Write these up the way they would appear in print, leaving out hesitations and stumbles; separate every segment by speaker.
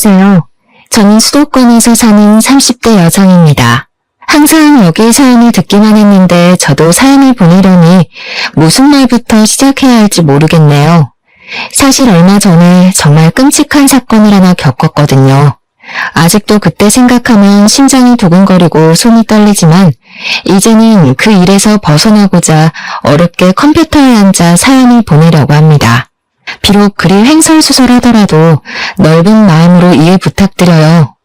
Speaker 1: 안녕하세요. 저는 수도권에서 사는 30대 여성입니다. 항상 여기 사연을 듣기만 했는데 저도 사연을 보내려니 무슨 말부터 시작해야 할지 모르겠네요. 사실 얼마 전에 정말 끔찍한 사건을 하나 겪었거든요. 아직도 그때 생각하면 심장이 두근거리고 손이 떨리지만 이제는 그 일에서 벗어나고자 어렵게 컴퓨터에 앉아 사연을 보내려고 합니다. 비록 그리 횡설수설하더라도 넓은 마음으로 이해 부탁드려요.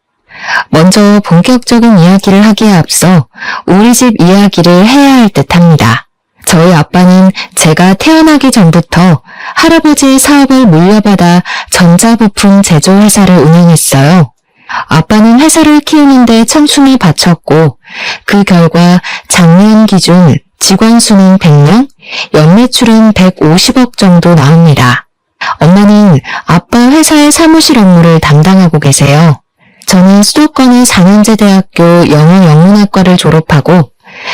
Speaker 1: 먼저 본격적인 이야기를 하기에 앞서 우리 집 이야기를 해야 할 듯합니다. 저희 아빠는 제가 태어나기 전부터 할아버지의 사업을 물려받아 전자부품 제조회사를 운영했어요. 아빠는 회사를 키우는데 청춘을 바쳤고 그 결과 작년 기준 직원 수는 100명, 연매출은 150억 정도 나옵니다. 엄마는 아빠 회사의 사무실 업무를 담당하고 계세요. 저는 수도권의 4년제 대학교 영어영문학과를 졸업하고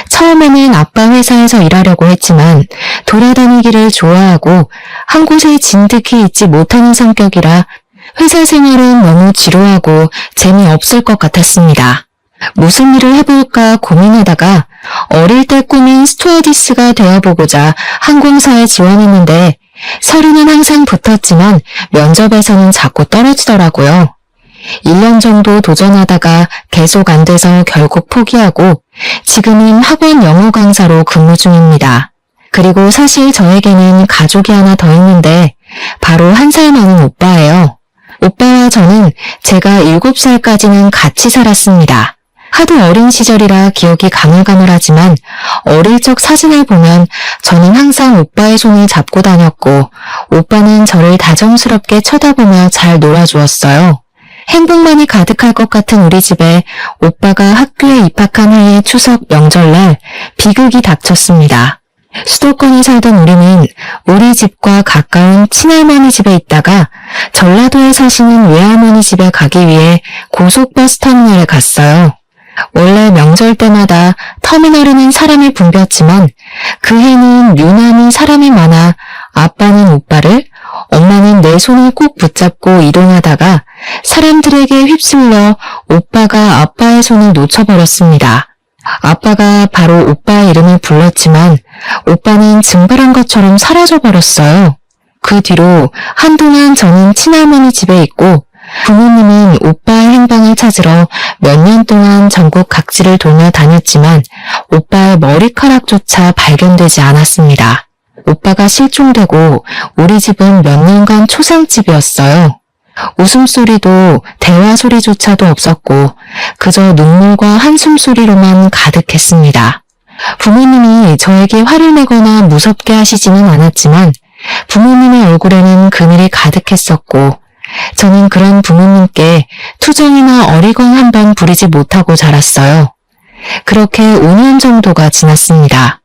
Speaker 1: 처음에는 아빠 회사에서 일하려고 했지만 돌아다니기를 좋아하고 한 곳에 진득히 있지 못하는 성격이라 회사 생활은 너무 지루하고 재미없을 것 같았습니다. 무슨 일을 해볼까 고민하다가 어릴 때 꿈인 스튜어디스가 되어보고자 항공사에 지원했는데 서류는 항상 붙었지만 면접에서는 자꾸 떨어지더라고요. 1년 정도 도전하다가 계속 안 돼서 결국 포기하고 지금은 학원 영어 강사로 근무 중입니다. 그리고 사실 저에게는 가족이 하나 더 있는데 바로 1살 많은 오빠예요. 오빠와 저는 제가 7살까지는 같이 살았습니다. 하도 어린 시절이라 기억이 가물가물하지만 어릴 적 사진을 보면 저는 항상 오빠의 손을 잡고 다녔고 오빠는 저를 다정스럽게 쳐다보며 잘 놀아주었어요. 행복만이 가득할 것 같은 우리 집에 오빠가 학교에 입학한 해의 추석 명절날 비극이 닥쳤습니다. 수도권에 살던 우리는 우리 집과 가까운 친할머니 집에 있다가 전라도에 사시는 외할머니 집에 가기 위해 고속버스 터미널에 갔어요. 원래 명절 때마다 터미널에는 사람이 붐볐지만 그 해는 유난히 사람이 많아 아빠는 오빠를, 엄마는 내 손을 꼭 붙잡고 이동하다가 사람들에게 휩쓸려 오빠가 아빠의 손을 놓쳐버렸습니다. 아빠가 바로 오빠의 이름을 불렀지만 오빠는 증발한 것처럼 사라져버렸어요. 그 뒤로 한동안 저는 친할머니 집에 있고 부모님은 오빠의 행방을 찾으러 몇 년 동안 전국 각지를 돌며 다녔지만 오빠의 머리카락조차 발견되지 않았습니다. 오빠가 실종되고 우리 집은 몇 년간 초상집이었어요. 웃음소리도 대화 소리조차도 없었고 그저 눈물과 한숨소리로만 가득했습니다. 부모님이 저에게 화를 내거나 무섭게 하시지는 않았지만 부모님의 얼굴에는 그늘이 가득했었고 저는 그런 부모님께 투정이나 어리광 한 번 부리지 못하고 자랐어요. 그렇게 5년 정도가 지났습니다.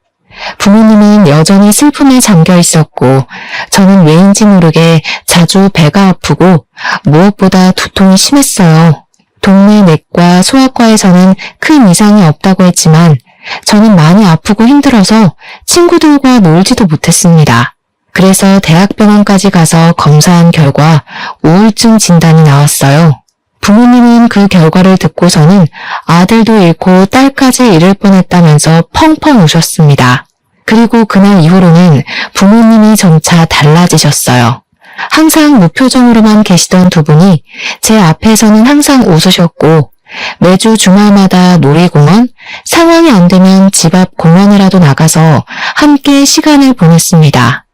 Speaker 1: 부모님은 여전히 슬픔에 잠겨 있었고 저는 왜인지 모르게 자주 배가 아프고 무엇보다 두통이 심했어요. 동네 내과 소아과에서는 큰 이상이 없다고 했지만 저는 많이 아프고 힘들어서 친구들과 놀지도 못했습니다. 그래서 대학병원까지 가서 검사한 결과 우울증 진단이 나왔어요. 부모님은 그 결과를 듣고서는 아들도 잃고 딸까지 잃을 뻔했다면서 펑펑 우셨습니다. 그리고 그날 이후로는 부모님이 점차 달라지셨어요. 항상 무표정으로만 계시던 두 분이 제 앞에서는 항상 웃으셨고 매주 주말마다 놀이공원, 상황이 안 되면 집 앞 공원이라도 나가서 함께 시간을 보냈습니다.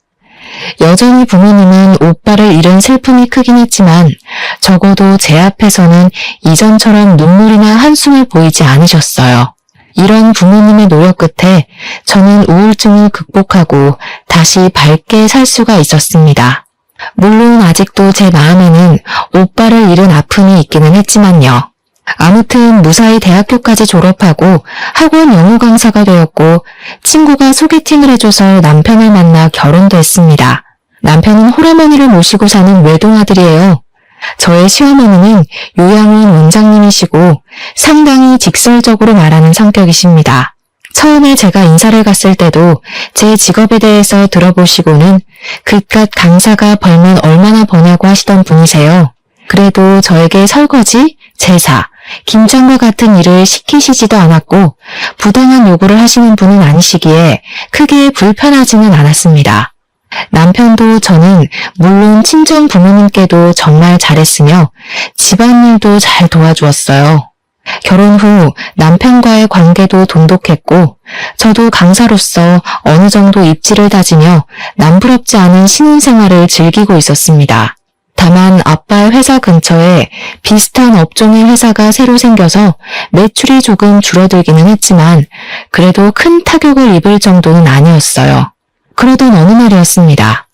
Speaker 1: 여전히 부모님은 오빠를 잃은 슬픔이 크긴 했지만 적어도 제 앞에서는 이전처럼 눈물이나 한숨을 보이지 않으셨어요. 이런 부모님의 노력 끝에 저는 우울증을 극복하고 다시 밝게 살 수가 있었습니다. 물론 아직도 제 마음에는 오빠를 잃은 아픔이 있기는 했지만요. 아무튼 무사히 대학교까지 졸업하고 학원 영어 강사가 되었고 친구가 소개팅을 해줘서 남편을 만나 결혼도 했습니다. 남편은 홀어머니를 모시고 사는 외동아들이에요. 저의 시어머니는 요양원 원장님이시고 상당히 직설적으로 말하는 성격이십니다. 처음에 제가 인사를 갔을 때도 제 직업에 대해서 들어보시고는 그깟 강사가 벌면 얼마나 버냐고 하시던 분이세요. 그래도 저에게 설거지, 제사, 김장과 같은 일을 시키시지도 않았고 부당한 요구를 하시는 분은 아니시기에 크게 불편하지는 않았습니다. 남편도 저는 물론 친정 부모님께도 정말 잘했으며 집안일도 잘 도와주었어요. 결혼 후 남편과의 관계도 돈독했고 저도 강사로서 어느 정도 입지를 다지며 남부럽지 않은 신혼생활을 즐기고 있었습니다. 다만 아빠의 회사 근처에 비슷한 업종의 회사가 새로 생겨서 매출이 조금 줄어들기는 했지만 그래도 큰 타격을 입을 정도는 아니었어요. 그러던 어느 날이었습니다.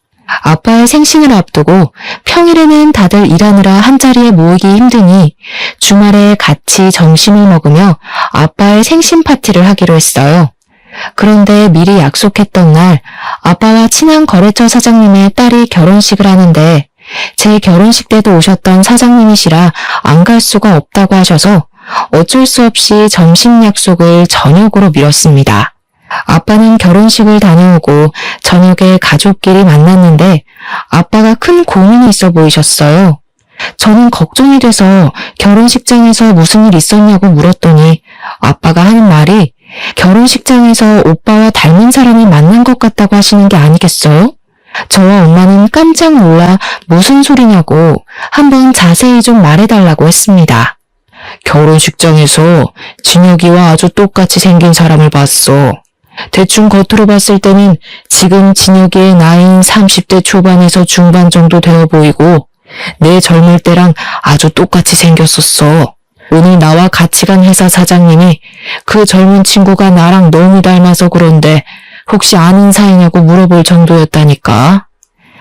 Speaker 1: 아빠의 생신을 앞두고 평일에는 다들 일하느라 한자리에 모이기 힘드니 주말에 같이 점심을 먹으며 아빠의 생신 파티를 하기로 했어요. 그런데 미리 약속했던 날 아빠와 친한 거래처 사장님의 딸이 결혼식을 하는데 제 결혼식 때도 오셨던 사장님이시라 안 갈 수가 없다고 하셔서 어쩔 수 없이 점심 약속을 저녁으로 미뤘습니다. 아빠는 결혼식을 다녀오고 저녁에 가족끼리 만났는데 아빠가 큰 고민이 있어 보이셨어요. 저는 걱정이 돼서 결혼식장에서 무슨 일 있었냐고 물었더니 아빠가 하는 말이 결혼식장에서 오빠와 닮은 사람을 만난 것 같다고 하시는 게 아니겠어요? 저와 엄마는 깜짝 놀라 무슨 소리냐고 한번 자세히 좀 말해달라고 했습니다. 결혼식장에서 진혁이와 아주 똑같이 생긴 사람을 봤어. 대충 겉으로 봤을 때는 지금 진혁이의 나이인 30대 초반에서 중반 정도 되어 보이고 내 젊을 때랑 아주 똑같이 생겼었어. 오늘 나와 같이 간 회사 사장님이 그 젊은 친구가 나랑 너무 닮아서 그런데 혹시 아는 사이냐고 물어볼 정도였다니까.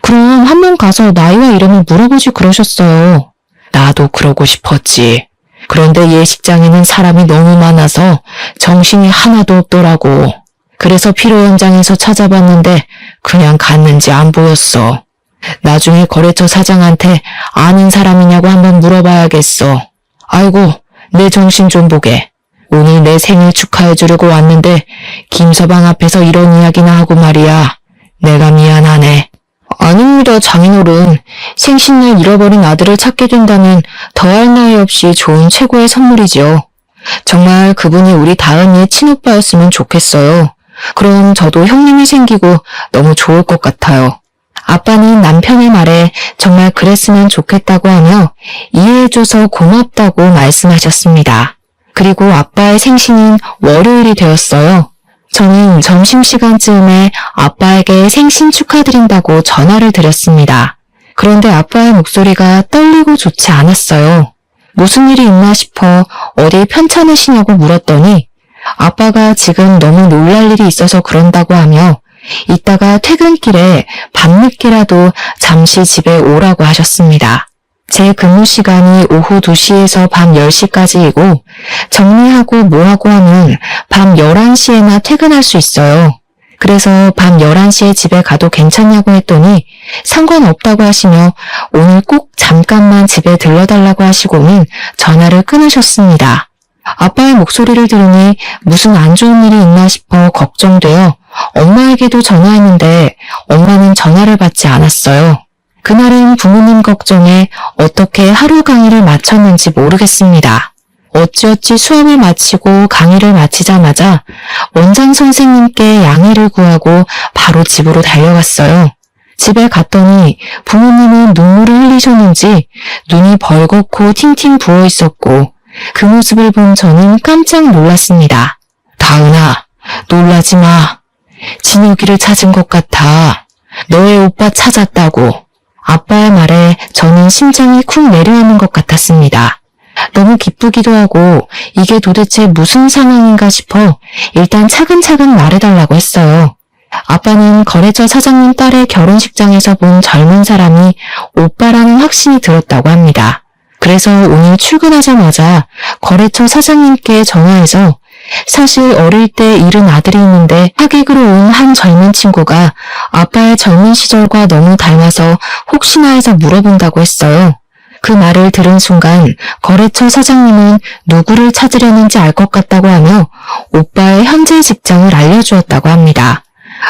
Speaker 1: 그럼 한번 가서 나이와 이름을 물어보지 그러셨어요. 나도 그러고 싶었지. 그런데 예식장에는 사람이 너무 많아서 정신이 하나도 없더라고. 그래서 필요 현장에서 찾아봤는데 그냥 갔는지 안 보였어. 나중에 거래처 사장한테 아는 사람이냐고 한번 물어봐야겠어. 아이고, 내 정신 좀 보게. 오늘 내 생일 축하해주려고 왔는데 김서방 앞에서 이런 이야기나 하고 말이야. 내가 미안하네. 아닙니다, 장인어른. 생신날 잃어버린 아들을 찾게 된다면 더할 나위 없이 좋은 최고의 선물이죠. 정말 그분이 우리 다은이의 친오빠였으면 좋겠어요. 그럼 저도 형님이 생기고 너무 좋을 것 같아요. 아빠는 남편의 말에 정말 그랬으면 좋겠다고 하며 이해해줘서 고맙다고 말씀하셨습니다. 그리고 아빠의 생신은 월요일이 되었어요. 저는 점심시간쯤에 아빠에게 생신 축하드린다고 전화를 드렸습니다. 그런데 아빠의 목소리가 떨리고 좋지 않았어요. 무슨 일이 있나 싶어 어디 편찮으시냐고 물었더니 아빠가 지금 너무 놀랄 일이 있어서 그런다고 하며 이따가 퇴근길에 밤늦게라도 잠시 집에 오라고 하셨습니다. 제 근무 시간이 오후 2시에서 밤 10시까지이고 정리하고 뭐하고 하면 밤 11시에나 퇴근할 수 있어요. 그래서 밤 11시에 집에 가도 괜찮냐고 했더니 상관없다고 하시며 오늘 꼭 잠깐만 집에 들러달라고 하시고는 전화를 끊으셨습니다. 아빠의 목소리를 들으니 무슨 안 좋은 일이 있나 싶어 걱정되어 엄마에게도 전화했는데 엄마는 전화를 받지 않았어요. 그날은 부모님 걱정에 어떻게 하루 강의를 마쳤는지 모르겠습니다. 어찌어찌 수업을 마치고 강의를 마치자마자 원장 선생님께 양해를 구하고 바로 집으로 달려갔어요. 집에 갔더니 부모님은 눈물을 흘리셨는지 눈이 벌겋고 팅팅 부어 있었고 그 모습을 본 저는 깜짝 놀랐습니다. 다은아, 놀라지 마. 진혁이를 찾은 것 같아. 너의 오빠 찾았다고. 아빠의 말에 저는 심장이 쿵 내려앉는 것 같았습니다. 너무 기쁘기도 하고 이게 도대체 무슨 상황인가 싶어 일단 차근차근 말해달라고 했어요. 아빠는 거래처 사장님 딸의 결혼식장에서 본 젊은 사람이 오빠라는 확신이 들었다고 합니다. 그래서 오늘 출근하자마자 거래처 사장님께 전화해서 사실 어릴 때 잃은 아들이 있는데 하객으로 온 한 젊은 친구가 아빠의 젊은 시절과 너무 닮아서 혹시나 해서 물어본다고 했어요. 그 말을 들은 순간 거래처 사장님은 누구를 찾으려는지 알 것 같다고 하며 오빠의 현재 직장을 알려주었다고 합니다.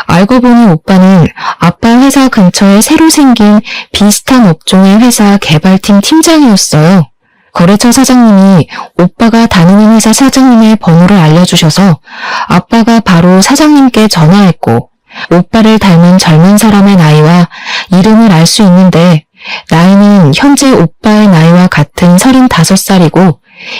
Speaker 1: 알고 보니 오빠는 아빠 회사 근처에 새로 생긴 비슷한 업종의 회사 개발팀 팀장이었어요. 거래처 사장님이 오빠가 다니는 회사 사장님의 번호를 알려주셔서 아빠가 바로 사장님께 전화했고 오빠를 닮은 젊은 사람의 나이와 이름을 알 수 있는데 나이는 현재 오빠의 나이와 같은 35살이고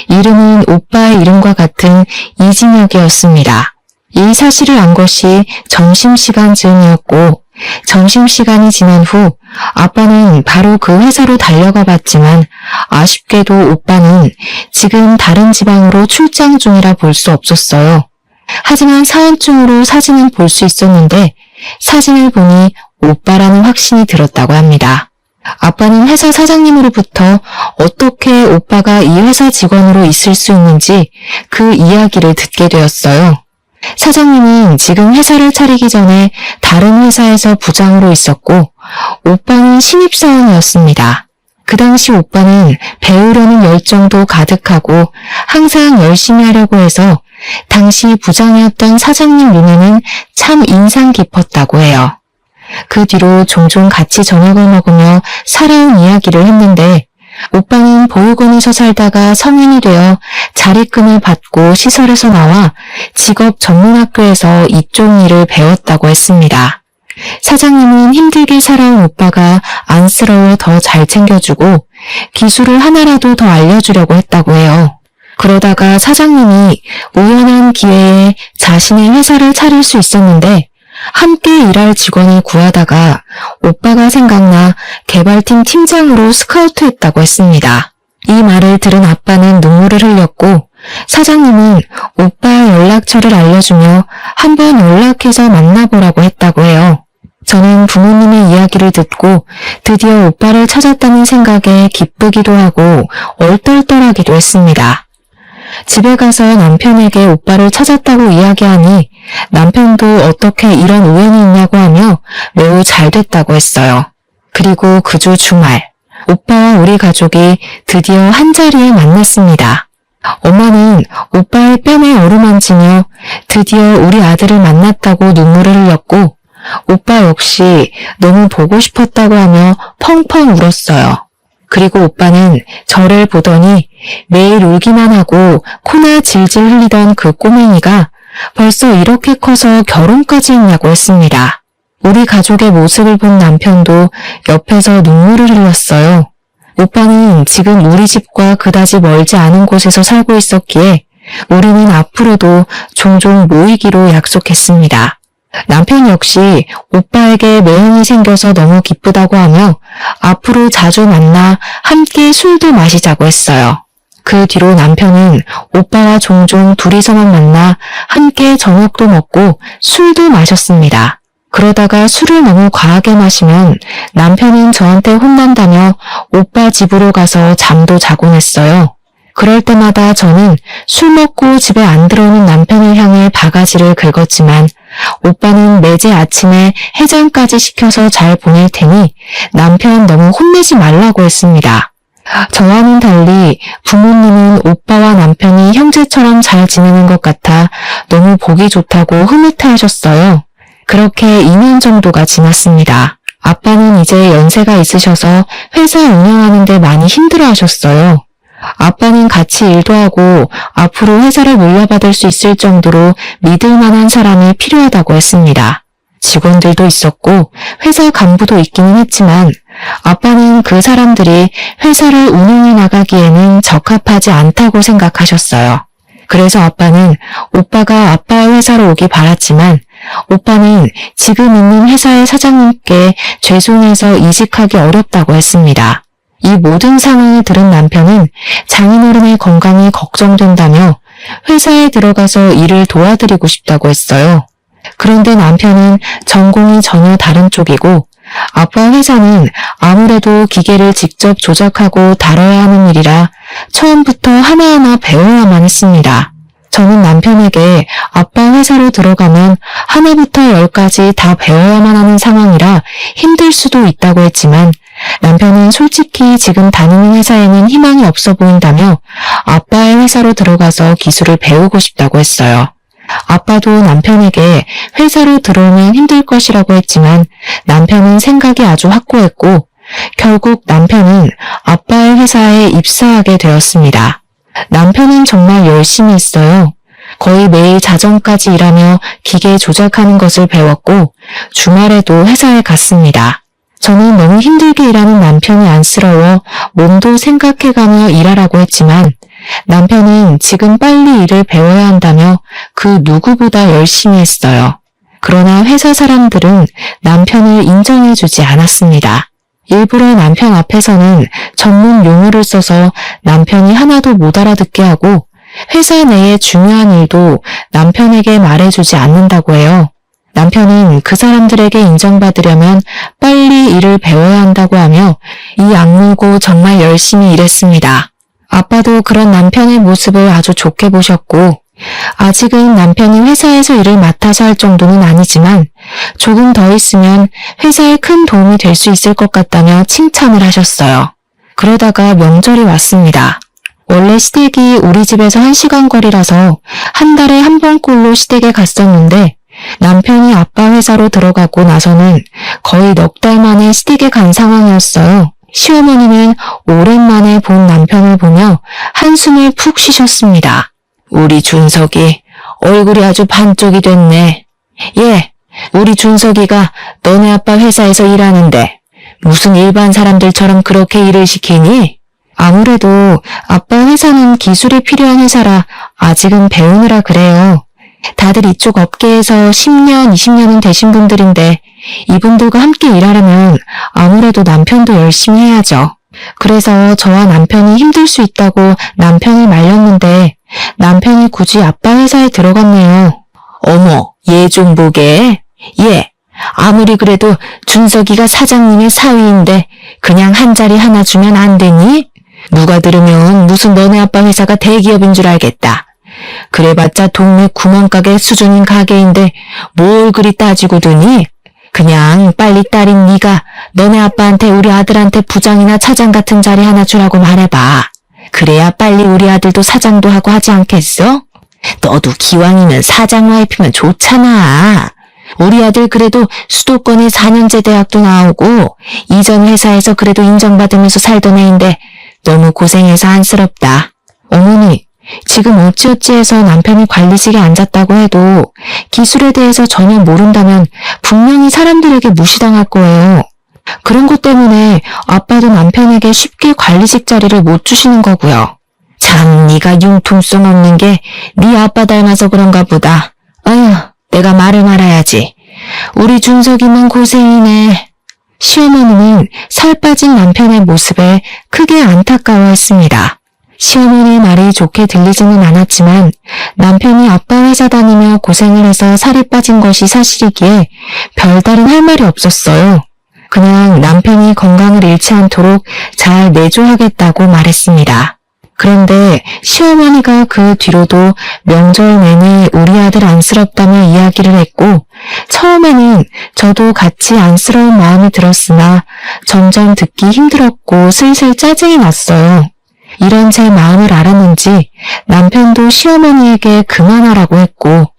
Speaker 1: 이름은 오빠의 이름과 같은 이진혁이었습니다. 이 사실을 안 것이 점심시간 즈음이었고 점심시간이 지난 후 아빠는 바로 그 회사로 달려가 봤지만 아쉽게도 오빠는 지금 다른 지방으로 출장 중이라 볼 수 없었어요. 하지만 사원증으로 사진은 볼 수 있었는데 사진을 보니 오빠라는 확신이 들었다고 합니다. 아빠는 회사 사장님으로부터 어떻게 오빠가 이 회사 직원으로 있을 수 있는지 그 이야기를 듣게 되었어요. 사장님은 지금 회사를 차리기 전에 다른 회사에서 부장으로 있었고 오빠는 신입사원이었습니다. 그 당시 오빠는 배우려는 열정도 가득하고 항상 열심히 하려고 해서 당시 부장이었던 사장님 눈에는 참 인상 깊었다고 해요. 그 뒤로 종종 같이 저녁을 먹으며 살아온 이야기를 했는데 오빠는 보육원에서 살다가 성인이 되어 자립금을 받고 시설에서 나와 직업 전문학교에서 이쪽 일을 배웠다고 했습니다. 사장님은 힘들게 살아온 오빠가 안쓰러워 더 잘 챙겨주고 기술을 하나라도 더 알려주려고 했다고 해요. 그러다가 사장님이 우연한 기회에 자신의 회사를 차릴 수 있었는데 함께 일할 직원을 구하다가 오빠가 생각나 개발팀 팀장으로 스카우트했다고 했습니다. 이 말을 들은 아빠는 눈물을 흘렸고 사장님은 오빠의 연락처를 알려주며 한번 연락해서 만나보라고 했다고 해요. 저는 부모님의 이야기를 듣고 드디어 오빠를 찾았다는 생각에 기쁘기도 하고 얼떨떨하기도 했습니다. 집에 가서 남편에게 오빠를 찾았다고 이야기하니 남편도 어떻게 이런 우연이 있냐고 하며 매우 잘 됐다고 했어요. 그리고 그 주 주말, 오빠와 우리 가족이 드디어 한자리에 만났습니다. 엄마는 오빠의 뺨에 어루만지며 드디어 우리 아들을 만났다고 눈물을 흘렸고 오빠 역시 너무 보고 싶었다고 하며 펑펑 울었어요. 그리고 오빠는 저를 보더니 매일 울기만 하고 코나 질질 흘리던 그 꼬맹이가 벌써 이렇게 커서 결혼까지 했냐고 했습니다. 우리 가족의 모습을 본 남편도 옆에서 눈물을 흘렸어요. 오빠는 지금 우리 집과 그다지 멀지 않은 곳에서 살고 있었기에 우리는 앞으로도 종종 모이기로 약속했습니다. 남편 역시 오빠에게 매형이 생겨서 너무 기쁘다고 하며 앞으로 자주 만나 함께 술도 마시자고 했어요. 그 뒤로 남편은 오빠와 종종 둘이서만 만나 함께 저녁도 먹고 술도 마셨습니다. 그러다가 술을 너무 과하게 마시면 남편은 저한테 혼난다며 오빠 집으로 가서 잠도 자곤 했어요. 그럴 때마다 저는 술 먹고 집에 안 들어오는 남편을 향해 바가지를 긁었지만 오빠는 매제 아침에 해장까지 시켜서 잘 보낼 테니 남편 너무 혼내지 말라고 했습니다. 저와는 달리 부모님은 오빠와 남편이 형제처럼 잘 지내는 것 같아 너무 보기 좋다고 흐뭇해하셨어요. 그렇게 2년 정도가 지났습니다. 아빠는 이제 연세가 있으셔서 회사 운영하는 데 많이 힘들어하셨어요. 아빠는 같이 일도 하고 앞으로 회사를 물려받을 수 있을 정도로 믿을 만한 사람이 필요하다고 했습니다. 직원들도 있었고 회사 간부도 있기는 했지만 아빠는 그 사람들이 회사를 운영해 나가기에는 적합하지 않다고 생각하셨어요. 그래서 아빠는 오빠가 아빠의 회사로 오기 바랐지만 오빠는 지금 있는 회사의 사장님께 죄송해서 이직하기 어렵다고 했습니다. 이 모든 상황을 들은 남편은 장인어른의 건강이 걱정된다며 회사에 들어가서 일을 도와드리고 싶다고 했어요. 그런데 남편은 전공이 전혀 다른 쪽이고 아빠 회사는 아무래도 기계를 직접 조작하고 다뤄야 하는 일이라 처음부터 하나하나 배워야만 했습니다. 저는 남편에게 아빠 회사로 들어가면 하나부터 열까지 다 배워야만 하는 상황이라 힘들 수도 있다고 했지만 남편은 솔직히 지금 다니는 회사에는 희망이 없어 보인다며 아빠의 회사로 들어가서 기술을 배우고 싶다고 했어요. 아빠도 남편에게 회사로 들어오면 힘들 것이라고 했지만 남편은 생각이 아주 확고했고 결국 남편은 아빠의 회사에 입사하게 되었습니다. 남편은 정말 열심히 했어요. 거의 매일 자정까지 일하며 기계 조작하는 것을 배웠고 주말에도 회사에 갔습니다. 저는 너무 힘들게 일하는 남편이 안쓰러워 몸도 생각해가며 일하라고 했지만 남편은 지금 빨리 일을 배워야 한다며 그 누구보다 열심히 했어요. 그러나 회사 사람들은 남편을 인정해주지 않았습니다. 일부러 남편 앞에서는 전문 용어를 써서 남편이 하나도 못 알아듣게 하고 회사 내의 중요한 일도 남편에게 말해주지 않는다고 해요. 남편은 그 사람들에게 인정받으려면 빨리 일을 배워야 한다고 하며 이 악물고 정말 열심히 일했습니다. 아빠도 그런 남편의 모습을 아주 좋게 보셨고 아직은 남편이 회사에서 일을 맡아서 할 정도는 아니지만 조금 더 있으면 회사에 큰 도움이 될 수 있을 것 같다며 칭찬을 하셨어요. 그러다가 명절이 왔습니다. 원래 시댁이 우리 집에서 1시간 거리라서 한 달에 한 번꼴로 시댁에 갔었는데 남편이 아빠 회사로 들어가고 나서는 거의 넉 달 만에 시댁에 간 상황이었어요. 시어머니는 오랜만에 본 남편을 보며 한숨을 푹 쉬셨습니다. 우리 준석이 얼굴이 아주 반쪽이 됐네. 예, 우리 준석이가 너네 아빠 회사에서 일하는데 무슨 일반 사람들처럼 그렇게 일을 시키니? 아무래도 아빠 회사는 기술이 필요한 회사라 아직은 배우느라 그래요. 다들 이쪽 업계에서 10년, 20년은 되신 분들인데 이분들과 함께 일하려면 아무래도 남편도 열심히 해야죠. 그래서 저와 남편이 힘들 수 있다고 남편을 말렸는데 남편이 굳이 아빠 회사에 들어갔네요. 어머, 얘 좀 보게. 얘, 아무리 그래도 준석이가 사장님의 사위인데 그냥 한 자리 하나 주면 안 되니? 누가 들으면 무슨 너네 아빠 회사가 대기업인 줄 알겠다. 그래봤자 동네 구멍가게 수준인 가게인데 뭘 그리 따지고 드니? 그냥 빨리 딸인 네가 너네 아빠한테 우리 아들한테 부장이나 차장 같은 자리 하나 주라고 말해봐. 그래야 빨리 우리 아들도 사장도 하고 하지 않겠어? 너도 기왕이면 사장 와이프면 좋잖아. 우리 아들 그래도 수도권에 4년제 대학도 나오고 이전 회사에서 그래도 인정받으면서 살던 애인데 너무 고생해서 안쓰럽다. 어머니, 지금 어찌어찌 해서 남편이 관리직에 앉았다고 해도 기술에 대해서 전혀 모른다면 분명히 사람들에게 무시당할 거예요. 그런 것 때문에 아빠도 남편에게 쉽게 관리직 자리를 못 주시는 거고요. 참, 네가 융통성 없는 게 네 아빠 닮아서 그런가 보다. 아휴, 내가 말을 말아야지. 우리 준석이만 고생이네. 시어머니는 살 빠진 남편의 모습에 크게 안타까워했습니다. 시어머니의 말이 좋게 들리지는 않았지만 남편이 아빠 회사 다니며 고생을 해서 살이 빠진 것이 사실이기에 별다른 할 말이 없었어요. 그냥 남편이 건강을 잃지 않도록 잘 내조하겠다고 말했습니다. 그런데 시어머니가 그 뒤로도 명절 내내 우리 아들 안쓰럽다며 이야기를 했고 처음에는 저도 같이 안쓰러운 마음이 들었으나 점점 듣기 힘들었고 슬슬 짜증이 났어요. 이런 제 마음을 알았는지 남편도 시어머니에게 그만하라고 했고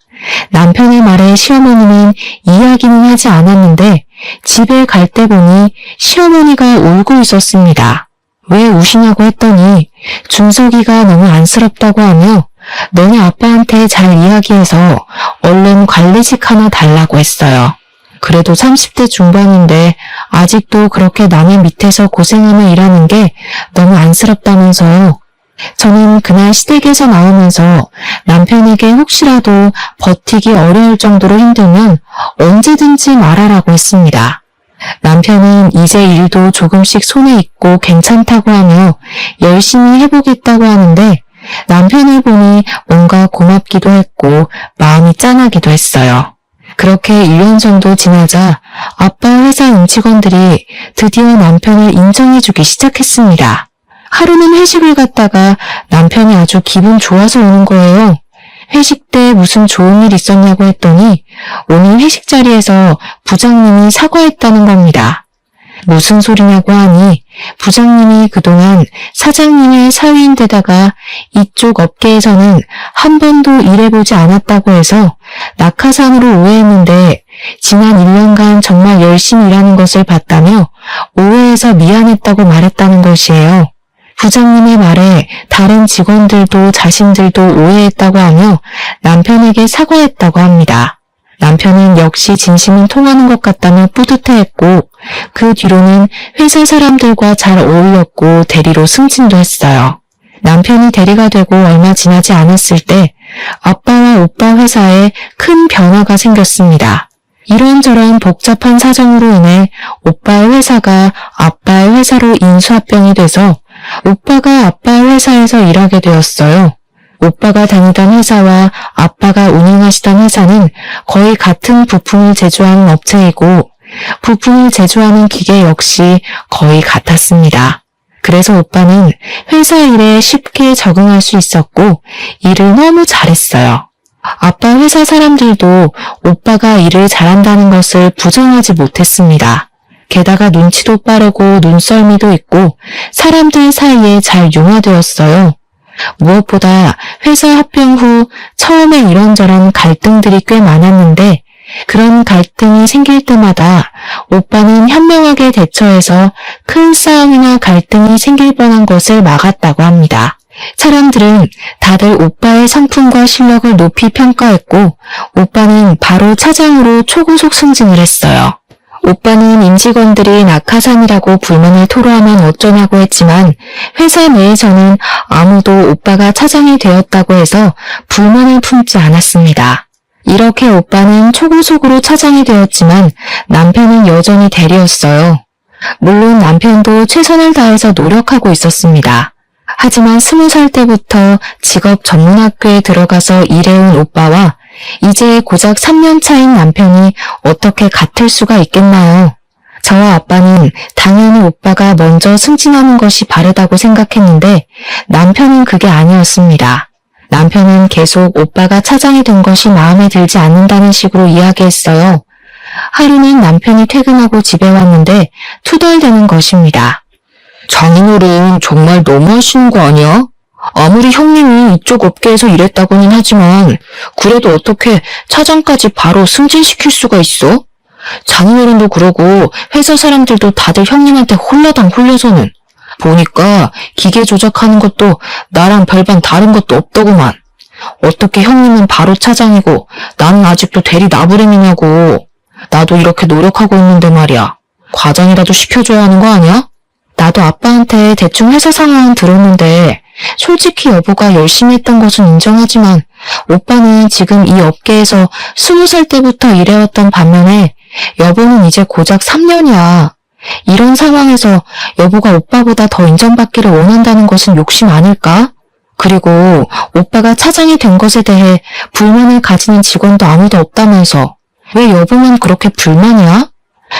Speaker 1: 남편의 말에 시어머니는 이야기는 하지 않았는데 집에 갈 때 보니 시어머니가 울고 있었습니다. 왜 우시냐고 했더니 준석이가 너무 안쓰럽다고 하며 너네 아빠한테 잘 이야기해서 얼른 관리직 하나 달라고 했어요. 그래도 30대 중반인데 아직도 그렇게 남의 밑에서 고생하며 일하는 게 너무 안쓰럽다면서요. 저는 그날 시댁에서 나오면서 남편에게 혹시라도 버티기 어려울 정도로 힘들면 언제든지 말하라고 했습니다. 남편은 이제 일도 조금씩 손에 익고 괜찮다고 하며 열심히 해보겠다고 하는데 남편을 보니 뭔가 고맙기도 했고 마음이 짠하기도 했어요. 그렇게 1년 정도 지나자 아빠 회사 임직원들이 드디어 남편을 인정해주기 시작했습니다. 하루는 회식을 갔다가 남편이 아주 기분 좋아서 오는 거예요. 회식 때 무슨 좋은 일 있었냐고 했더니 오늘 회식 자리에서 부장님이 사과했다는 겁니다. 무슨 소리냐고 하니 부장님이 그동안 사장님의 사위인데다가 이쪽 업계에서는 한 번도 일해보지 않았다고 해서 낙하산으로 오해했는데 지난 1년간 정말 열심히 일하는 것을 봤다며 오해해서 미안했다고 말했다는 것이에요. 부장님의 말에 다른 직원들도 자신들도 오해했다고 하며 남편에게 사과했다고 합니다. 남편은 역시 진심은 통하는 것 같다며 뿌듯해했고 그 뒤로는 회사 사람들과 잘 어울렸고 대리로 승진도 했어요. 남편이 대리가 되고 얼마 지나지 않았을 때 아빠와 오빠 회사에 큰 변화가 생겼습니다. 이런저런 복잡한 사정으로 인해 오빠의 회사가 아빠의 회사로 인수합병이 돼서 오빠가 아빠의 회사에서 일하게 되었어요. 오빠가 다니던 회사와 아빠가 운영하시던 회사는 거의 같은 부품을 제조하는 업체이고 부품을 제조하는 기계 역시 거의 같았습니다. 그래서 오빠는 회사 일에 쉽게 적응할 수 있었고 일을 너무 잘했어요. 아빠 회사 사람들도 오빠가 일을 잘한다는 것을 부정하지 못했습니다. 게다가 눈치도 빠르고 눈썰미도 있고 사람들 사이에 잘 융화되었어요. 무엇보다 회사 합병 후 처음에 이런저런 갈등들이 꽤 많았는데 그런 갈등이 생길 때마다 오빠는 현명하게 대처해서 큰 싸움이나 갈등이 생길 뻔한 것을 막았다고 합니다. 사람들은 다들 오빠의 성품과 실력을 높이 평가했고 오빠는 바로 차장으로 초고속 승진을 했어요. 오빠는 임직원들이 낙하산이라고 불만을 토로하면 어쩌냐고 했지만 회사 내에서는 아무도 오빠가 차장이 되었다고 해서 불만을 품지 않았습니다. 이렇게 오빠는 초고속으로 차장이 되었지만 남편은 여전히 대리였어요. 물론 남편도 최선을 다해서 노력하고 있었습니다. 하지만 20살 때부터 직업 전문학교에 들어가서 일해온 오빠와 이제 고작 3년 차인 남편이 어떻게 같을 수가 있겠나요? 저와 아빠는 당연히 오빠가 먼저 승진하는 것이 바르다고 생각했는데 남편은 그게 아니었습니다. 남편은 계속 오빠가 차장이 된 것이 마음에 들지 않는다는 식으로 이야기했어요. 하루는 남편이 퇴근하고 집에 왔는데 투덜대는 것입니다. 장인어른 정말 너무하시는 거 아니야? 아무리 형님이 이쪽 업계에서 일했다고는 하지만 그래도 어떻게 차장까지 바로 승진시킬 수가 있어? 장인어른도 그러고 회사 사람들도 다들 형님한테 홀라당 홀려서는 보니까 기계 조작하는 것도 나랑 별반 다른 것도 없더구만. 어떻게 형님은 바로 차장이고 나는 아직도 대리 나부랭이냐고. 나도 이렇게 노력하고 있는데 말이야. 과장이라도 시켜줘야 하는 거 아니야? 나도 아빠한테 대충 회사 상황은 들었는데 솔직히 여보가 열심히 했던 것은 인정하지만 오빠는 지금 이 업계에서 20살 때부터 일해왔던 반면에 여보는 이제 고작 3년이야. 이런 상황에서 여보가 오빠보다 더 인정받기를 원한다는 것은 욕심 아닐까? 그리고 오빠가 차장이 된 것에 대해 불만을 가지는 직원도 아무도 없다면서 왜 여보만 그렇게 불만이야?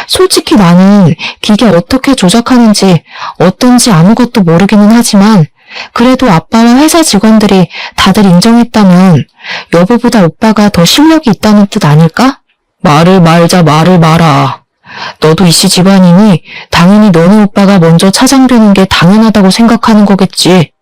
Speaker 1: 솔직히 나는 기계 어떻게 조작하는지 어떤지 아무것도 모르기는 하지만 그래도 아빠와 회사 직원들이 다들 인정했다면 여보보다 오빠가 더 실력이 있다는 뜻 아닐까? 말을 말자 말을 마라. 너도 이씨 집안이니 당연히 너네 오빠가 먼저 차장되는 게 당연하다고 생각하는 거겠지.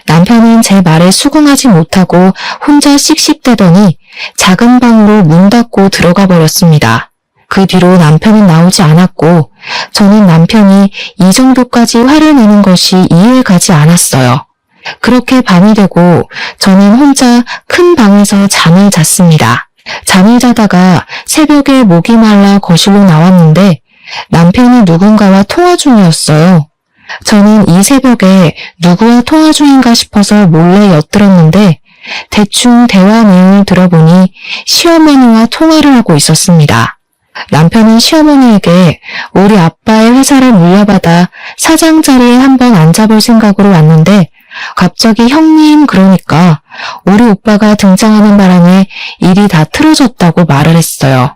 Speaker 1: 남편은 제 말에 수긍하지 못하고 혼자 씩씩대더니 작은 방으로 문 닫고 들어가 버렸습니다. 그 뒤로 남편은 나오지 않았고 저는 남편이 이 정도까지 화를 내는 것이 이해가 가지 않았어요. 그렇게 밤이 되고 저는 혼자 큰 방에서 잠을 잤습니다. 잠을 자다가 새벽에 목이 말라 거실로 나왔는데 남편이 누군가와 통화 중이었어요. 저는 이 새벽에 누구와 통화 중인가 싶어서 몰래 엿들었는데 대충 대화 내용을 들어보니 시어머니와 통화를 하고 있었습니다. 남편은 시어머니에게 우리 아빠의 회사를 물려받아 사장 자리에 한번 앉아볼 생각으로 왔는데 갑자기 형님 그러니까 우리 오빠가 등장하는 바람에 일이 다 틀어졌다고 말을 했어요.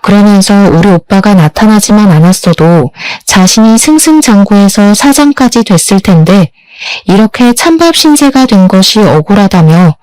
Speaker 1: 그러면서 우리 오빠가 나타나지만 않았어도 자신이 승승장구해서 사장까지 됐을 텐데 이렇게 찬밥 신세가 된 것이 억울하다며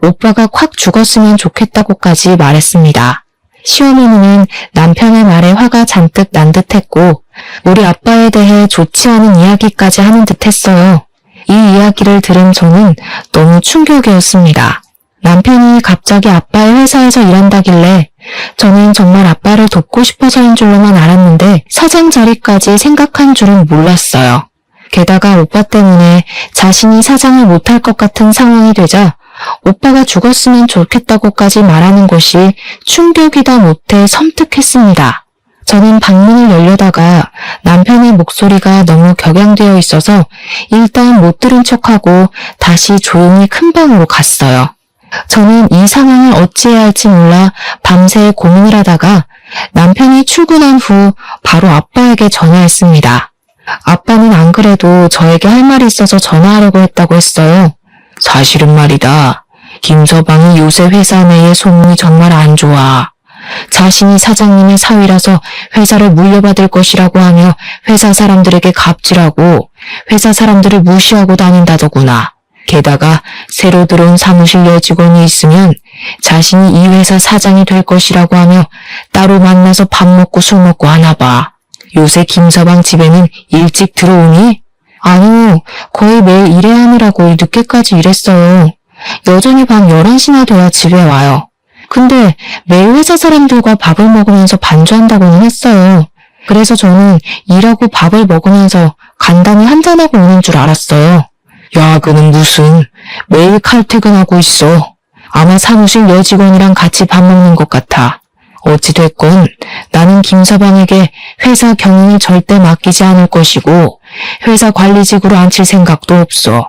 Speaker 1: 오빠가 콱 죽었으면 좋겠다고까지 말했습니다. 시어머니는 남편의 말에 화가 잔뜩 난 듯했고 우리 아빠에 대해 좋지 않은 이야기까지 하는 듯했어요. 이 이야기를 들은 저는 너무 충격이었습니다. 남편이 갑자기 아빠의 회사에서 일한다길래 저는 정말 아빠를 돕고 싶어서인 줄로만 알았는데 사장 자리까지 생각한 줄은 몰랐어요. 게다가 오빠 때문에 자신이 사장을 못할 것 같은 상황이 되자 오빠가 죽었으면 좋겠다고까지 말하는 것이 충격이다 못해 섬뜩했습니다. 저는 방문을 열려다가 남편의 목소리가 너무 격양되어 있어서 일단 못 들은 척하고 다시 조용히 큰 방으로 갔어요. 저는 이 상황을 어찌해야 할지 몰라 밤새 고민을 하다가 남편이 출근한 후 바로 아빠에게 전화했습니다. 아빠는 안 그래도 저에게 할 말이 있어서 전화하려고 했다고 했어요. 사실은 말이다. 김서방이 요새 회사 내의 소문이 정말 안 좋아. 자신이 사장님의 사위라서 회사를 물려받을 것이라고 하며 회사 사람들에게 갑질하고 회사 사람들을 무시하고 다닌다더구나. 게다가 새로 들어온 사무실 여직원이 있으면 자신이 이 회사 사장이 될 것이라고 하며 따로 만나서 밥 먹고 술 먹고 하나 봐. 요새 김서방 집에는 일찍 들어오니? 아니요, 거의 매일 일해야 하느라고 늦게까지 일했어요. 여전히 밤 11시나 돼야 집에 와요. 근데 매일 회사 사람들과 밥을 먹으면서 반주한다고는 했어요. 그래서 저는 일하고 밥을 먹으면서 간단히 한잔하고 오는 줄 알았어요. 야근은 무슨, 매일 칼퇴근하고 있어. 아마 사무실 여직원이랑 같이 밥 먹는 것 같아. 어찌됐건 나는 김서방에게 회사 경영을 절대 맡기지 않을 것이고 회사 관리직으로 앉힐 생각도 없어.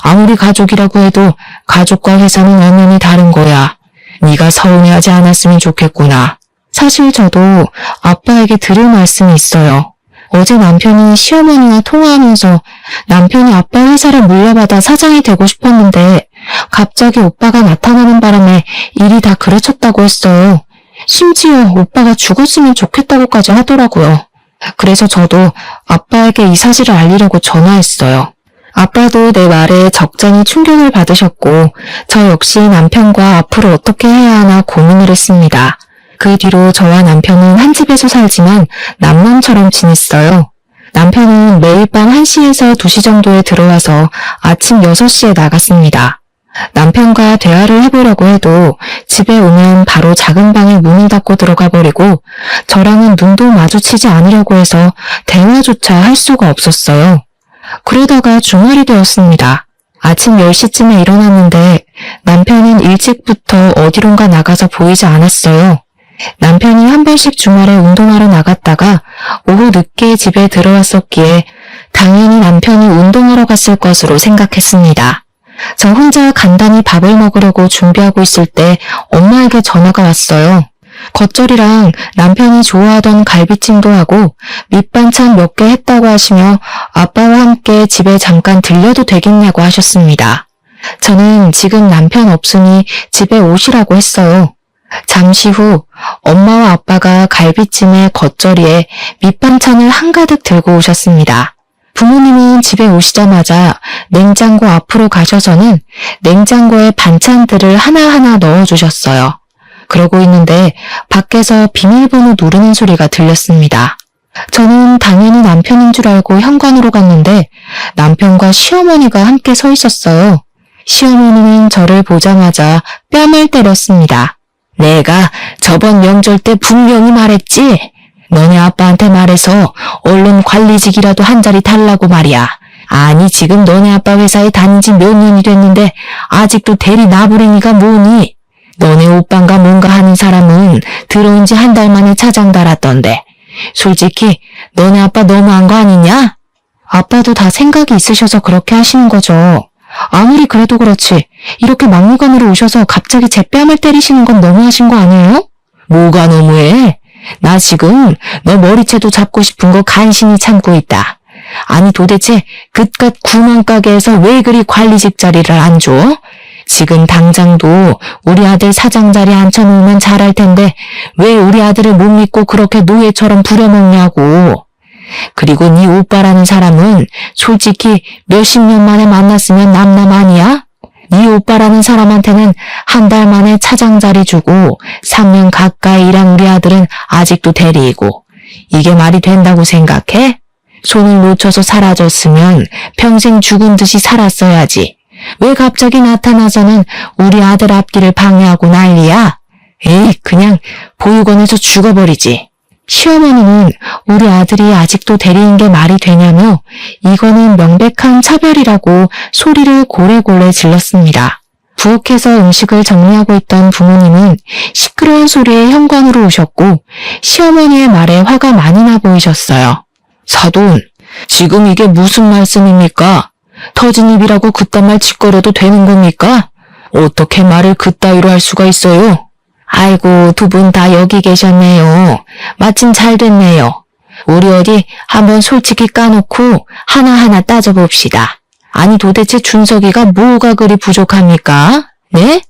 Speaker 1: 아무리 가족이라고 해도 가족과 회사는 엄연히 다른 거야. 네가 서운해하지 않았으면 좋겠구나. 사실 저도 아빠에게 드릴 말씀이 있어요. 어제 남편이 시어머니와 통화하면서 남편이 아빠 회사를 물려받아 사장이 되고 싶었는데 갑자기 오빠가 나타나는 바람에 일이 다 그르쳤다고 했어요. 심지어 오빠가 죽었으면 좋겠다고까지 하더라고요. 그래서 저도 아빠에게 이 사실을 알리려고 전화했어요. 아빠도 내 말에 적잖이 충격을 받으셨고 저 역시 남편과 앞으로 어떻게 해야 하나 고민을 했습니다. 그 뒤로 저와 남편은 한 집에서 살지만 남남처럼 지냈어요. 남편은 매일 밤 1시에서 2시 정도에 들어와서 아침 6시에 나갔습니다. 남편과 대화를 해보려고 해도 집에 오면 바로 작은 방에 문을 닫고 들어가 버리고 저랑은 눈도 마주치지 않으려고 해서 대화조차 할 수가 없었어요. 그러다가 주말이 되었습니다. 아침 10시쯤에 일어났는데 남편은 일찍부터 어디론가 나가서 보이지 않았어요. 남편이 한 번씩 주말에 운동하러 나갔다가 오후 늦게 집에 들어왔었기에 당연히 남편이 운동하러 갔을 것으로 생각했습니다. 저 혼자 간단히 밥을 먹으려고 준비하고 있을 때 엄마에게 전화가 왔어요. 겉절이랑 남편이 좋아하던 갈비찜도 하고 밑반찬 몇 개 했다고 하시며 아빠와 함께 집에 잠깐 들려도 되겠냐고 하셨습니다. 저는 지금 남편 없으니 집에 오시라고 했어요. 잠시 후 엄마와 아빠가 갈비찜에 겉절이에 밑반찬을 한가득 들고 오셨습니다. 부모님은 집에 오시자마자 냉장고 앞으로 가셔서는 냉장고에 반찬들을 하나하나 넣어주셨어요. 그러고 있는데 밖에서 비밀번호 누르는 소리가 들렸습니다. 저는 당연히 남편인 줄 알고 현관으로 갔는데 남편과 시어머니가 함께 서 있었어요. 시어머니는 저를 보자마자 뺨을 때렸습니다. 내가 저번 명절 때 분명히 말했지. 너네 아빠한테 말해서 얼른 관리직이라도 한 자리 달라고 말이야. 아니 지금 너네 아빠 회사에 다닌 지 몇 년이 됐는데 아직도 대리 나부랭이가 뭐니? 너네 오빠인가 뭔가 하는 사람은 들어온 지 한 달 만에 차장 달았던데. 솔직히 너네 아빠 너무한 거 아니냐? 아빠도 다 생각이 있으셔서 그렇게 하시는 거죠. 아무리 그래도 그렇지 이렇게 막무가내로 오셔서 갑자기 제 뺨을 때리시는 건 너무하신 거 아니에요? 뭐가 너무해? 나 지금 너 머리채도 잡고 싶은 거 간신히 참고 있다. 아니 도대체 그깟 구멍가게에서 왜 그리 관리직 자리를 안 줘? 지금 당장도 우리 아들 사장 자리에 앉혀놓으면 잘할 텐데 왜 우리 아들을 못 믿고 그렇게 노예처럼 부려먹냐고. 그리고 네 오빠라는 사람은 솔직히 몇십 년 만에 만났으면 남남 아니야? 네 오빠라는 사람한테는 한 달 만에 차장 자리 주고 3년 가까이 일한 우리 아들은 아직도 대리이고 이게 말이 된다고 생각해? 손을 놓쳐서 사라졌으면 평생 죽은 듯이 살았어야지. 왜 갑자기 나타나서는 우리 아들 앞길을 방해하고 난리야? 에이, 그냥 보육원에서 죽어버리지. 시어머니는 우리 아들이 아직도 대리인 게 말이 되냐며 이거는 명백한 차별이라고 소리를 고래고래 질렀습니다. 부엌에서 음식을 정리하고 있던 부모님은 시끄러운 소리에 현관으로 오셨고 시어머니의 말에 화가 많이 나 보이셨어요. 사돈, 지금 이게 무슨 말씀입니까? 터진 입이라고 그딴 말 짓거려도 되는 겁니까? 어떻게 말을 그따위로 할 수가 있어요? 아이고, 두 분 다 여기 계셨네요. 마침 잘 됐네요. 우리 어디 한번 솔직히 까놓고 하나하나 따져봅시다. 아니 도대체 준석이가 뭐가 그리 부족합니까? 네?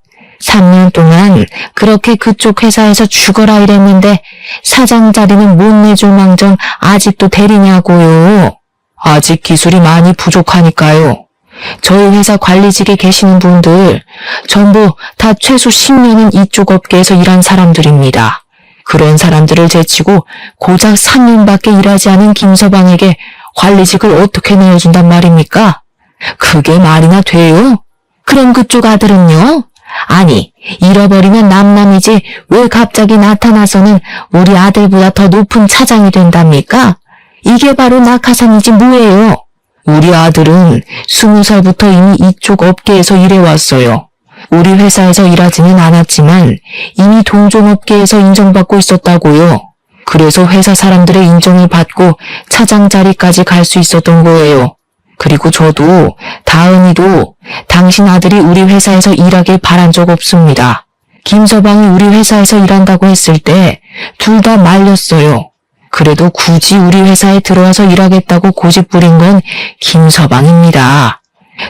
Speaker 1: 3년 동안 그렇게 그쪽 회사에서 죽어라 이랬는데 사장 자리는 못 내줄 망정 아직도 대리냐고요. 아직 기술이 많이 부족하니까요. 저희 회사 관리직에 계시는 분들 전부 다 최소 10년은 이쪽 업계에서 일한 사람들입니다. 그런 사람들을 제치고 고작 3년밖에 일하지 않은 김서방에게 관리직을 어떻게 내어준단 말입니까? 그게 말이나 돼요? 그럼 그쪽 아들은요? 아니, 잃어버리면 남남이지 왜 갑자기 나타나서는 우리 아들보다 더 높은 차장이 된답니까? 이게 바로 낙하산이지 뭐예요? 우리 아들은 20살부터 이미 이쪽 업계에서 일해왔어요. 우리 회사에서 일하지는 않았지만 이미 동종업계에서 인정받고 있었다고요. 그래서 회사 사람들의 인정을 받고 차장 자리까지 갈 수 있었던 거예요. 그리고 저도 다은이도 당신 아들이 우리 회사에서 일하길 바란 적 없습니다. 김서방이 우리 회사에서 일한다고 했을 때 둘 다 말렸어요. 그래도 굳이 우리 회사에 들어와서 일하겠다고 고집 부린 건 김서방입니다.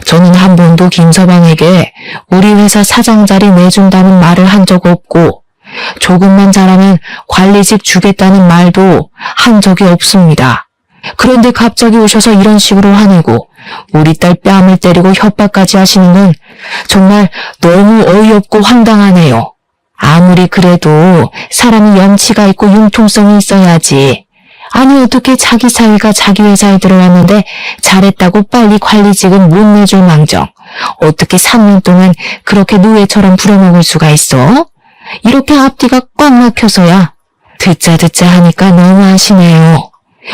Speaker 1: 저는 한 번도 김서방에게 우리 회사 사장 자리 내준다는 말을 한 적 없고 조금만 잘하면 관리직 주겠다는 말도 한 적이 없습니다. 그런데 갑자기 오셔서 이런 식으로 화내고 우리 딸 뺨을 때리고 협박까지 하시는 건 정말 너무 어이없고 황당하네요. 아무리 그래도 사람이 염치가 있고 융통성이 있어야지. 아니 어떻게 자기 사위가 자기 회사에 들어왔는데 잘했다고 빨리 관리직은 못 내줄 망정. 어떻게 3년 동안 그렇게 노예처럼 부려먹을 수가 있어? 이렇게 앞뒤가 꽉 막혀서야 듣자 하니까 너무하시네요.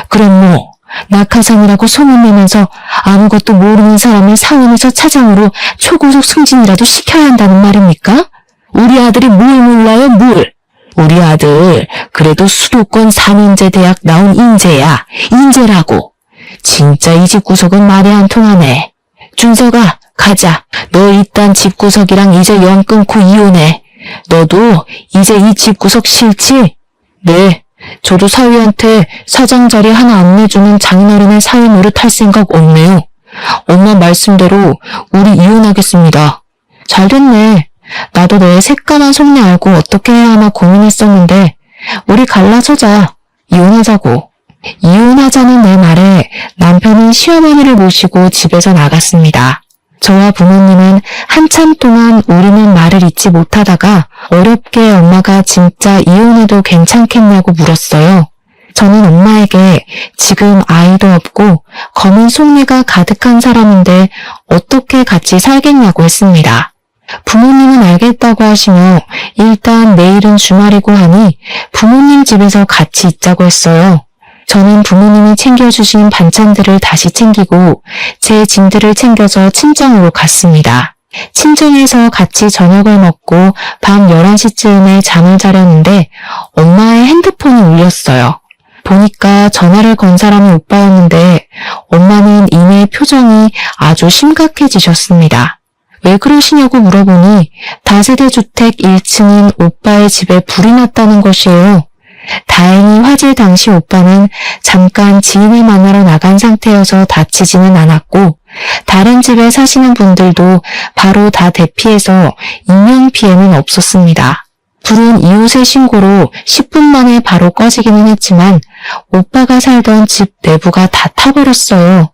Speaker 1: 그럼 뭐 낙하산이라고 소문내면서 아무것도 모르는 사람을 사원에서 차장으로 초고속 승진이라도 시켜야 한다는 말입니까? 우리 아들이 뭘 몰라요, 뭘? 우리 아들 그래도 수도권 4년제 대학 나온 인재야. 인재라고. 진짜 이 집구석은 말이 안 통하네. 준석아, 가자. 너 일단 집구석이랑 이제 연 끊고 이혼해. 너도 이제 이 집구석 싫지? 네. 저도 사위한테 사장 자리 하나 안 내주는 장인어른의 사위 노릇 할 생각 없네요. 엄마 말씀대로 우리 이혼하겠습니다. 잘됐네. 나도 너의 새까만 속내 알고 어떻게 해야 하나 고민했었는데 우리 갈라서자. 이혼하자고. 이혼하자는 내 말에 남편은 시어머니를 모시고 집에서 나갔습니다. 저와 부모님은 한참 동안 우리는 말을 잇지 못하다가 어렵게 엄마가 진짜 이혼해도 괜찮겠냐고 물었어요. 저는 엄마에게 지금 아이도 없고 검은 속내가 가득한 사람인데 어떻게 같이 살겠냐고 했습니다. 부모님은 알겠다고 하시며 일단 내일은 주말이고 하니 부모님 집에서 같이 있자고 했어요. 저는 부모님이 챙겨주신 반찬들을 다시 챙기고 제 짐들을 챙겨서 친정으로 갔습니다. 친정에서 같이 저녁을 먹고 밤 11시쯤에 잠을 자려는데 엄마의 핸드폰이 울렸어요. 보니까 전화를 건 사람이 오빠였는데 엄마는 이내 표정이 아주 심각해지셨습니다. 왜 그러시냐고 물어보니 다세대 주택 1층인 오빠의 집에 불이 났다는 것이에요. 다행히 화재 당시 오빠는 잠깐 지인을 만나러 나간 상태여서 다치지는 않았고 다른 집에 사시는 분들도 바로 다 대피해서 인명피해는 없었습니다. 불은 이웃의 신고로 10분 만에 바로 꺼지기는 했지만 오빠가 살던 집 내부가 다 타버렸어요.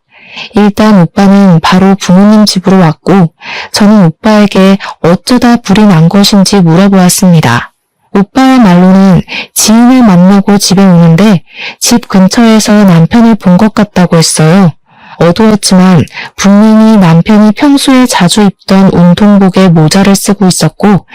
Speaker 1: 일단 오빠는 바로 부모님 집으로 왔고 저는 오빠에게 어쩌다 불이 난 것인지 물어보았습니다. 오빠의 말로는 지인을 만나고 집에 오는데 집 근처에서 남편을 본 것 같다고 했어요. 어두웠지만 분명히 남편이 평소에 자주 입던 운동복에 모자를 쓰고 있었고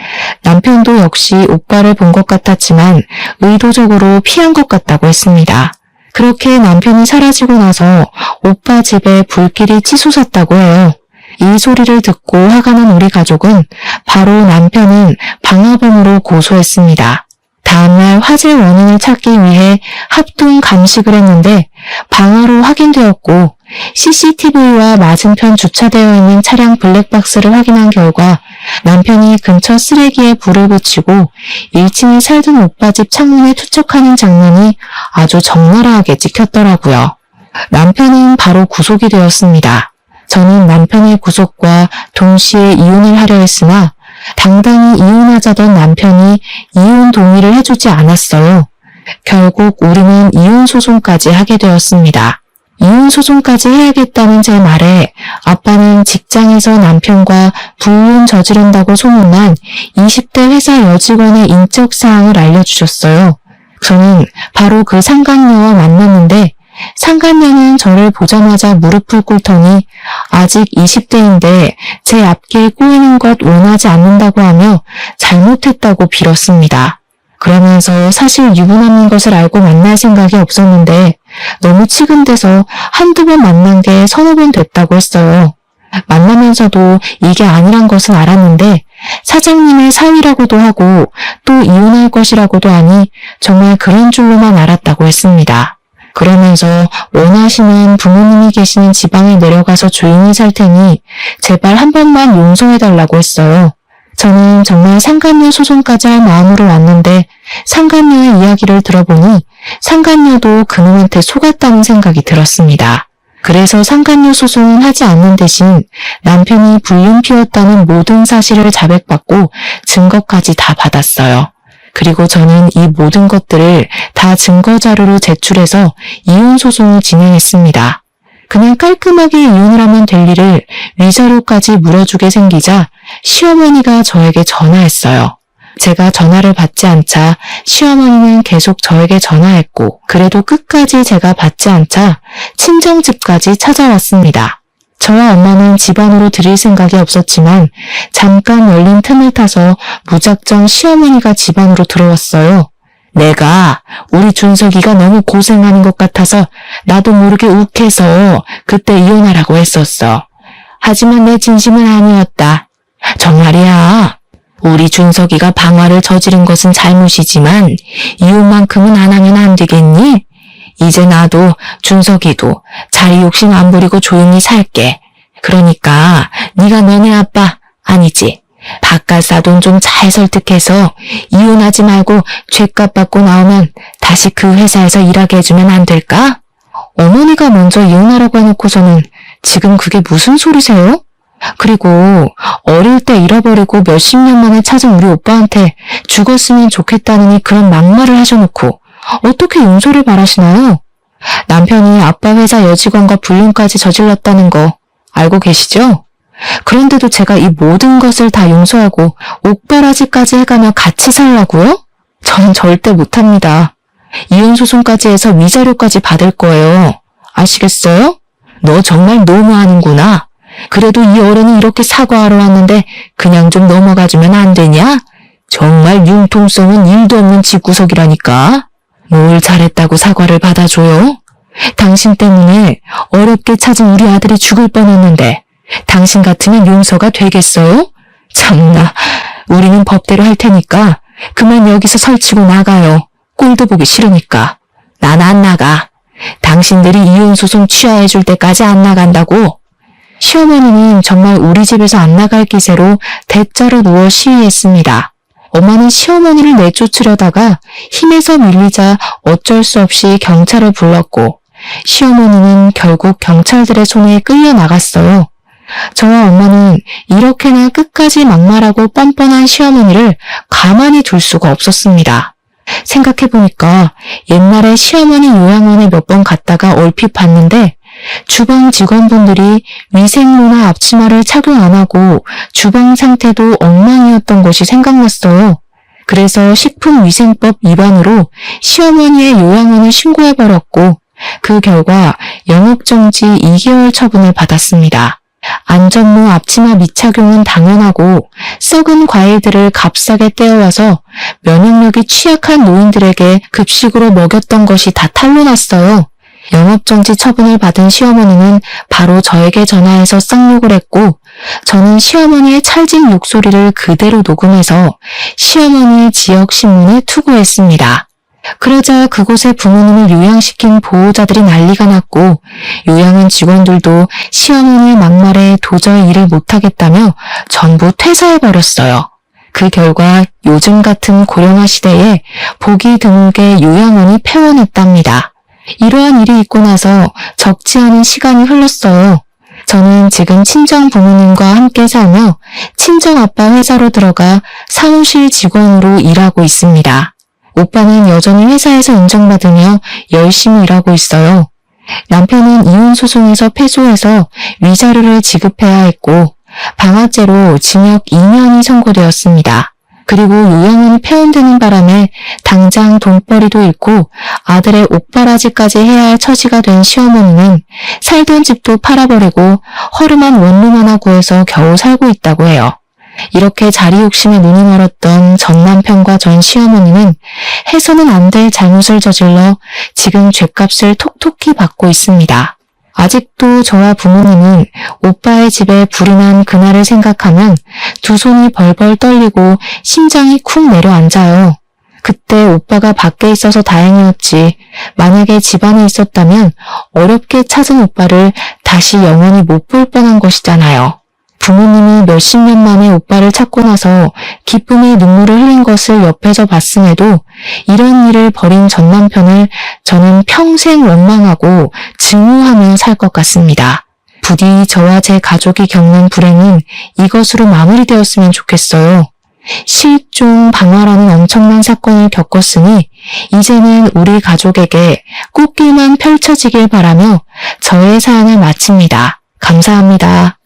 Speaker 1: 남편도 역시 오빠를 본 것 같았지만 의도적으로 피한 것 같다고 했습니다. 그렇게 남편이 사라지고 나서 오빠 집에 불길이 치솟았다고 해요. 이 소리를 듣고 화가 난 우리 가족은 바로 남편은 방화범으로 고소했습니다. 다음날 화재 원인을 찾기 위해 합동 감식을 했는데 방화로 확인되었고 CCTV와 맞은편 주차되어 있는 차량 블랙박스를 확인한 결과 남편이 근처 쓰레기에 불을 붙이고 1층에 살던 오빠 집 창문에 투척하는 장면이 아주 적나라하게 찍혔더라고요. 남편은 바로 구속이 되었습니다. 저는 남편의 구속과 동시에 이혼을 하려 했으나 당당히 이혼하자던 남편이 이혼 동의를 해주지 않았어요. 결국 우리는 이혼 소송까지 하게 되었습니다. 이혼 소송까지 해야겠다는 제 말에 아빠는 직장에서 남편과 불륜 저지른다고 소문난 20대 회사 여직원의 인적 사항을 알려주셨어요. 저는 바로 그 상간녀와 만났는데 상간녀는 저를 보자마자 무릎을 꿇더니 아직 20대인데 제 앞길 꼬이는 것 원하지 않는다고 하며 잘못했다고 빌었습니다. 그러면서 사실 유부남인 것을 알고 만날 생각이 없었는데 너무 치근대서 한두 번 만난 게 서너 번 됐다고 했어요. 만나면서도 이게 아니란 것은 알았는데 사장님의 사위라고도 하고 또 이혼할 것이라고도 하니 정말 그런 줄로만 알았다고 했습니다. 그러면서 원하시는 부모님이 계시는 지방에 내려가서 조용히 살 테니 제발 한 번만 용서해달라고 했어요. 저는 정말 상간녀 소송까지 할 마음으로 왔는데 상간녀의 이야기를 들어보니 상간녀도 그놈한테 속았다는 생각이 들었습니다. 그래서 상간녀 소송은 하지 않는 대신 남편이 불륜 피웠다는 모든 사실을 자백받고 증거까지 다 받았어요. 그리고 저는 이 모든 것들을 다 증거 자료로 제출해서 이혼 소송을 진행했습니다. 그냥 깔끔하게 이혼을 하면 될 일을 위자료까지 물어주게 생기자 시어머니가 저에게 전화했어요. 제가 전화를 받지 않자 시어머니는 계속 저에게 전화했고 그래도 끝까지 제가 받지 않자 친정집까지 찾아왔습니다. 저와 엄마는 집안으로 들일 생각이 없었지만 잠깐 열린 틈을 타서 무작정 시어머니가 집안으로 들어왔어요. 내가 우리 준석이가 너무 고생하는 것 같아서 나도 모르게 욱해서 그때 이혼하라고 했었어. 하지만 내 진심은 아니었다. 정말이야. 우리 준석이가 방화를 저지른 것은 잘못이지만 이혼만큼은 안 하면 안 되겠니? 이제 나도 준석이도 자리 욕심 안 부리고 조용히 살게. 그러니까 네가 너네 아빠 아니지. 바깥 사돈 좀 잘 설득해서 이혼하지 말고 죗값 받고 나오면 다시 그 회사에서 일하게 해주면 안 될까? 어머니가 먼저 이혼하라고 해놓고서는 지금 그게 무슨 소리세요? 그리고 어릴 때 잃어버리고 몇십 년 만에 찾은 우리 오빠한테 죽었으면 좋겠다느니 그런 막말을 하셔놓고 어떻게 용서를 바라시나요? 남편이 아빠 회사 여직원과 불륜까지 저질렀다는 거 알고 계시죠? 그런데도 제가 이 모든 것을 다 용서하고 옥바라지까지 해가며 같이 살라고요? 저는 절대 못합니다. 이혼 소송까지 해서 위자료까지 받을 거예요. 아시겠어요? 너 정말 너무하는구나. 그래도 이 어른이 이렇게 사과하러 왔는데 그냥 좀 넘어가주면 안 되냐? 정말 융통성은 일도 없는 집구석이라니까. 뭘 잘했다고 사과를 받아줘요? 당신 때문에 어렵게 찾은 우리 아들이 죽을 뻔했는데 당신 같으면 용서가 되겠어요? 참나, 우리는 법대로 할 테니까 그만 여기서 설치고 나가요. 꼴도 보기 싫으니까. 난 안 나가. 당신들이 이혼소송 취하해줄 때까지 안 나간다고. 시어머니는 정말 우리 집에서 안 나갈 기세로 대자로 누워 시위했습니다. 엄마는 시어머니를 내쫓으려다가 힘에서 밀리자 어쩔 수 없이 경찰을 불렀고 시어머니는 결국 경찰들의 손에 끌려 나갔어요. 저와 엄마는 이렇게나 끝까지 막말하고 뻔뻔한 시어머니를 가만히 둘 수가 없었습니다. 생각해보니까 옛날에 시어머니 요양원에 몇 번 갔다가 얼핏 봤는데 주방 직원분들이 위생로나 앞치마를 착용 안 하고 주방 상태도 엉망이었던 것이 생각났어요. 그래서 식품위생법 위반으로 시어머니의 요양원을 신고해버렸고 그 결과 영업정지 2개월 처분을 받았습니다. 안전모 앞치마 미착용은 당연하고 썩은 과일들을 값싸게 떼어와서 면역력이 취약한 노인들에게 급식으로 먹였던 것이 다 탄로났어요. 영업정지 처분을 받은 시어머니는 바로 저에게 전화해서 쌍욕을 했고 저는 시어머니의 찰진 욕소리를 그대로 녹음해서 시어머니의 지역신문에 투고했습니다. 그러자 그곳에 부모님을 요양시킨 보호자들이 난리가 났고 요양원 직원들도 시어머니의 막말에 도저히 일을 못하겠다며 전부 퇴사해버렸어요. 그 결과 요즘 같은 고령화 시대에 보기 드물게 요양원이 폐원했답니다. 이러한 일이 있고 나서 적지 않은 시간이 흘렀어요. 저는 지금 친정 부모님과 함께 살며 친정 아빠 회사로 들어가 사무실 직원으로 일하고 있습니다. 오빠는 여전히 회사에서 인정받으며 열심히 일하고 있어요. 남편은 이혼 소송에서 패소해서 위자료를 지급해야 했고 방아죄로 징역 2년이 선고되었습니다. 그리고 요양원이 폐원되는 바람에 당장 돈벌이도 잃고 아들의 옥바라지까지 해야 할 처지가 된 시어머니는 살던 집도 팔아버리고 허름한 원룸 하나 구해서 겨우 살고 있다고 해요. 이렇게 자리 욕심에 눈이 멀었던 전 남편과 전 시어머니는 해서는 안 될 잘못을 저질러 지금 죗값을 톡톡히 받고 있습니다. 아직도 저와 부모님은 오빠의 집에 불이 난 그날을 생각하면 두 손이 벌벌 떨리고 심장이 쿵 내려앉아요. 그때 오빠가 밖에 있어서 다행이었지. 만약에 집안에 있었다면 어렵게 찾은 오빠를 다시 영원히 못 볼 뻔한 것이잖아요. 부모님이 몇십 년 만에 오빠를 찾고 나서 기쁨의 눈물을 흘린 것을 옆에서 봤음에도 이런 일을 벌인 전 남편을 저는 평생 원망하고 증오하며 살 것 같습니다. 부디 저와 제 가족이 겪는 불행은 이것으로 마무리되었으면 좋겠어요. 실종, 방화라는 엄청난 사건을 겪었으니 이제는 우리 가족에게 꽃길만 펼쳐지길 바라며 저의 사연을 마칩니다. 감사합니다.